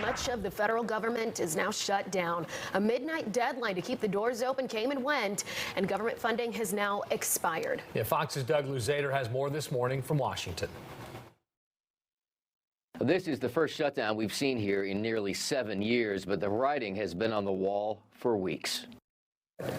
much of the federal government is now shut down. A midnight deadline to keep the doors open came and went, and government funding has now expired. Yeah, Fox's Doug Luzader has more this morning from Washington. This is the first shutdown we've seen here in nearly 7 years, but the writing has been on the wall for weeks.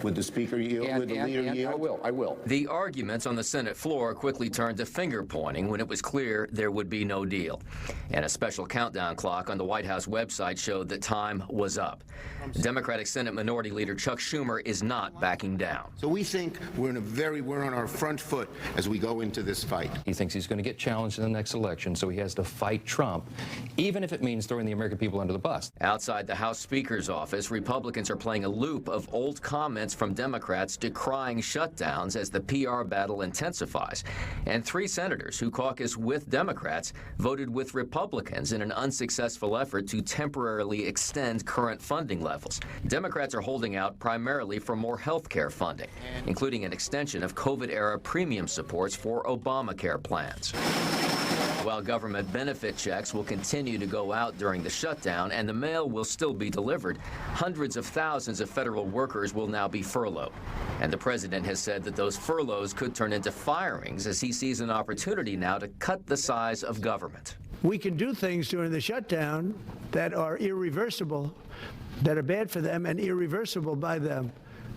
Would the speaker yield? Would the leader yield? I will. The arguments on the Senate floor quickly turned to finger-pointing when it was clear there would be no deal. And a special countdown clock on the White House website showed that time was up. Democratic Senate Minority Leader Chuck Schumer is not backing down. So we think we're on our front foot as we go into this fight. He thinks he's going to get challenged in the next election, so he has to fight Trump, even if it means throwing the American people under the bus. Outside the House Speaker's office, Republicans are playing a loop of old comments from Democrats decrying shutdowns as the PR battle intensifies. And 3 senators who caucus with Democrats voted with Republicans in an unsuccessful effort to temporarily extend current funding levels. Democrats are holding out primarily for more health care funding, including an extension of COVID-era premium supports for Obamacare plans. While government benefit checks will continue to go out during the shutdown and the mail will still be delivered, hundreds of thousands of federal workers will now be furloughed. And the president has said that those furloughs could turn into firings as he sees an opportunity now to cut the size of government. We can do things during the shutdown that are irreversible, that are bad for them and irreversible by them,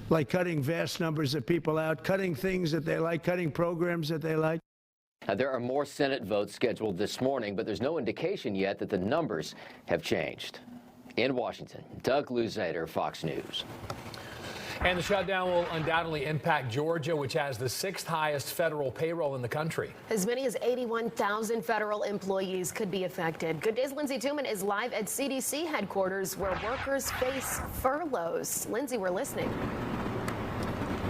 like cutting vast numbers of people out, cutting things that they like, cutting programs that they like. Now, there are more Senate votes scheduled this morning, but there's no indication yet that the numbers have changed. In Washington, Doug Luzader, Fox News. And the shutdown will undoubtedly impact Georgia, which has the 6th highest federal payroll in the country. As many as 81,000 federal employees could be affected. Good Day's Lindsay Tuman is live at CDC headquarters where workers face furloughs. Lindsay, we're listening.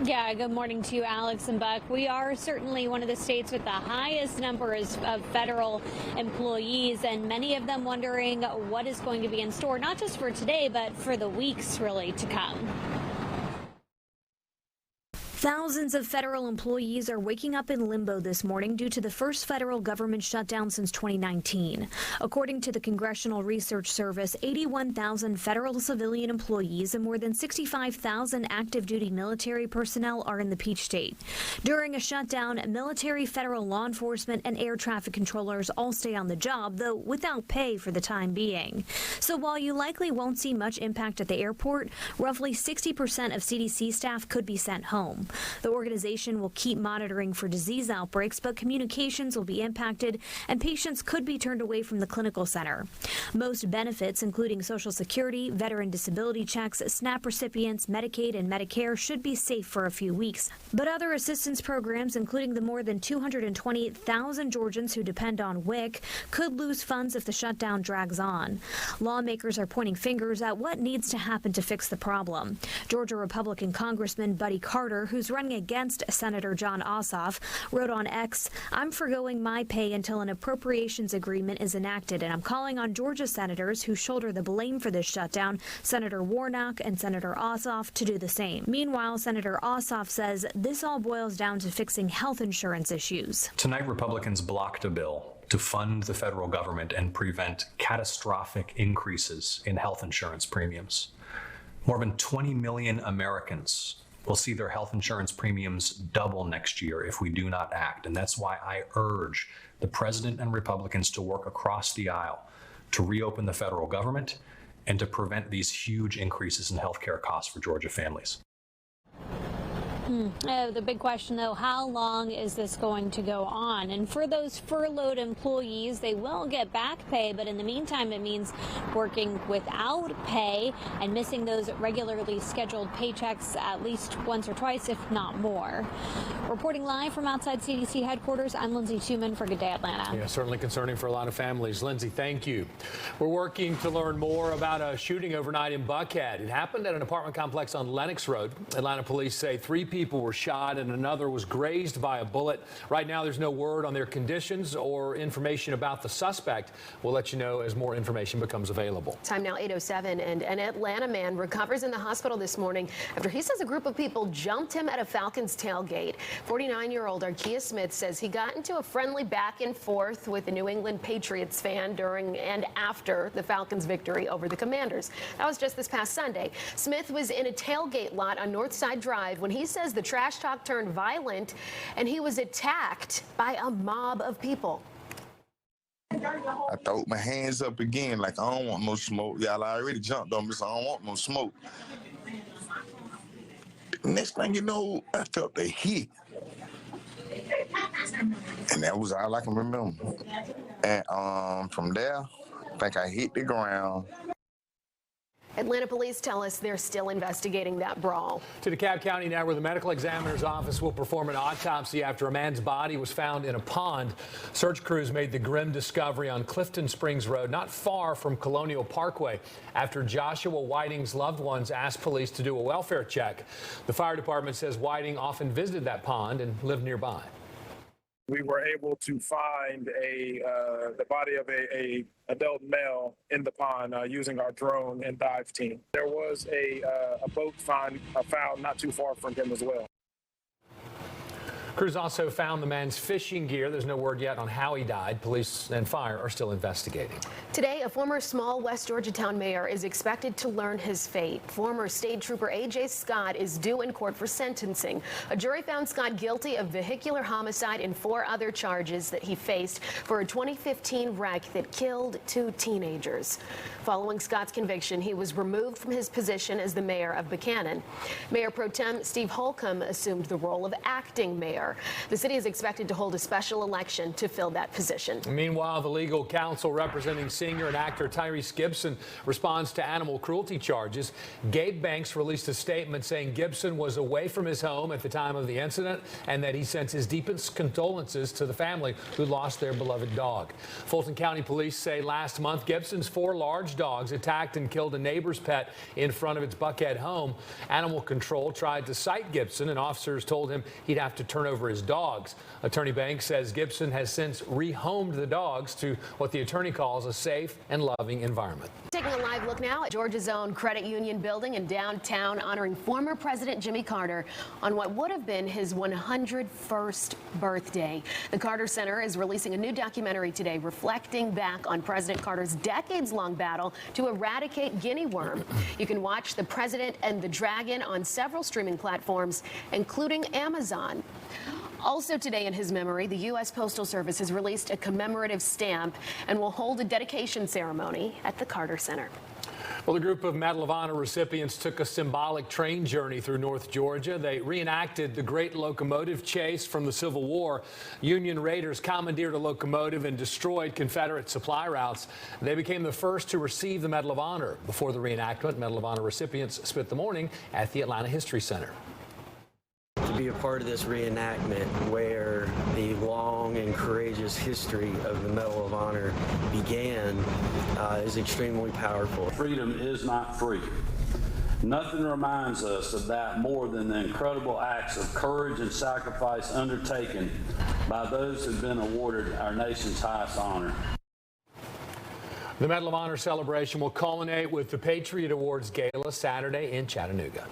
Yeah, good morning to you, Alex and Buck. We are certainly one of the states with the highest numbers of federal employees, and many of them wondering what is going to be in store, not just for today, but for the weeks really to come. Thousands of federal employees are waking up in limbo this morning due to the first federal government shutdown since 2019. According to the Congressional Research Service, 81,000 federal civilian employees and more than 65,000 active duty military personnel are in the Peach State. During a shutdown, military, federal law enforcement, and air traffic controllers all stay on the job, though without pay for the time being. So while you likely won't see much impact at the airport, roughly 60% of CDC staff could be sent home. The organization will keep monitoring for disease outbreaks, but communications will be impacted and patients could be turned away from the clinical center. Most benefits, including Social Security, veteran disability checks, SNAP recipients, Medicaid, and Medicare, should be safe for a few weeks. But other assistance programs, including the more than 228,000 Georgians who depend on WIC, could lose funds if the shutdown drags on. Lawmakers are pointing fingers at what needs to happen to fix the problem. Georgia Republican Congressman Buddy Carter, who's running against Senator Jon Ossoff, wrote on X, "I'm forgoing my pay until an appropriations agreement is enacted, and I'm calling on Georgia senators who shoulder the blame for this shutdown, Senator Warnock and Senator Ossoff, to do the same." Meanwhile, Senator Ossoff says this all boils down to fixing health insurance issues. Tonight, Republicans blocked a bill to fund the federal government and prevent catastrophic increases in health insurance premiums. More than 20 million Americans will see their health insurance premiums double next year if we do not act. And that's why I urge the president and Republicans to work across the aisle to reopen the federal government and to prevent these huge increases in health care costs for Georgia families. The big question, though, how long is this going to go on? And for those furloughed employees, they will get back pay, but in the meantime, it means working without pay and missing those regularly scheduled paychecks at least once or twice, if not more. Reporting live from outside CDC headquarters, I'm Lindsay Tuman for Good Day Atlanta. Yeah, certainly concerning for a lot of families. Lindsay, thank you. We're working to learn more about a shooting overnight in Buckhead. It happened at an apartment complex on Lenox Road. Atlanta police say 3 people were shot and another was grazed by a bullet. Right now, there's no word on their conditions or information about the suspect. We'll let you know as more information becomes available. Time now 8:07, and an Atlanta man recovers in the hospital this morning after he says a group of people jumped him at a Falcons tailgate. 49-year-old Arkeia Smith says he got into a friendly back and forth with a New England Patriots fan during and after the Falcons' victory over the Commanders. That was just this past Sunday. Smith was in a tailgate lot on Northside Drive when he says the trash talk turned violent and he was attacked by a mob of people. I threw my hands up again like I don't want no smoke. Y'all already jumped on me, so I don't want no smoke. Next thing you know, I felt a hit. And that was all I can remember. And from there, I think I hit the ground. Atlanta police tell us they're still investigating that brawl. To DeKalb County now, where the medical examiner's office will perform an autopsy after a man's body was found in a pond. Search crews made the grim discovery on Clifton Springs Road, not far from Colonial Parkway, after Joshua Whiting's loved ones asked police to do a welfare check. The fire department says Whiting often visited that pond and lived nearby. We were able to find the body of a adult male in the pond using our drone and dive team. There was a boat found not too far from him as well. Crews also found the man's fishing gear. There's no word yet on how he died. Police and fire are still investigating. Today, a former small West Georgia town mayor is expected to learn his fate. Former state trooper A.J. Scott is due in court for sentencing. A jury found Scott guilty of vehicular homicide and 4 other charges that he faced for a 2015 wreck that killed 2 teenagers. Following Scott's conviction, he was removed from his position as the mayor of Buchanan. Mayor Pro Tem Steve Holcomb assumed the role of acting mayor. The city is expected to hold a special election to fill that position. Meanwhile, the legal counsel representing singer and actor Tyrese Gibson responds to animal cruelty charges. Gabe Banks released a statement saying Gibson was away from his home at the time of the incident and that he sends his deepest condolences to the family who lost their beloved dog. Fulton County police say last month Gibson's 4 large dogs attacked and killed a neighbor's pet in front of its Buckhead home. Animal control tried to cite Gibson, and officers told him he'd have to turn over his dogs. Attorney Banks says Gibson has since rehomed the dogs to what the attorney calls a safe and loving environment. Taking a live look now at Georgia's own credit union building in downtown, honoring former President Jimmy Carter on what would have been his 101st birthday. The Carter Center is releasing a new documentary today reflecting back on President Carter's decades-long battle to eradicate guinea worm. You can watch The President and the Dragon on several streaming platforms, including Amazon. Also today in his memory, the U.S. Postal Service has released a commemorative stamp and will hold a dedication ceremony at the Carter Center. Well, a group of Medal of Honor recipients took a symbolic train journey through North Georgia. They reenacted the great locomotive chase from the Civil War. Union raiders commandeered a locomotive and destroyed Confederate supply routes. They became the first to receive the Medal of Honor. Before the reenactment, Medal of Honor recipients spent the morning at the Atlanta History Center. To be a part of this reenactment where the long and courageous history of the Medal of Honor began is extremely powerful. Freedom is not free. Nothing reminds us of that more than the incredible acts of courage and sacrifice undertaken by those who've been awarded our nation's highest honor. The Medal of Honor celebration will culminate with the Patriot Awards Gala Saturday in Chattanooga.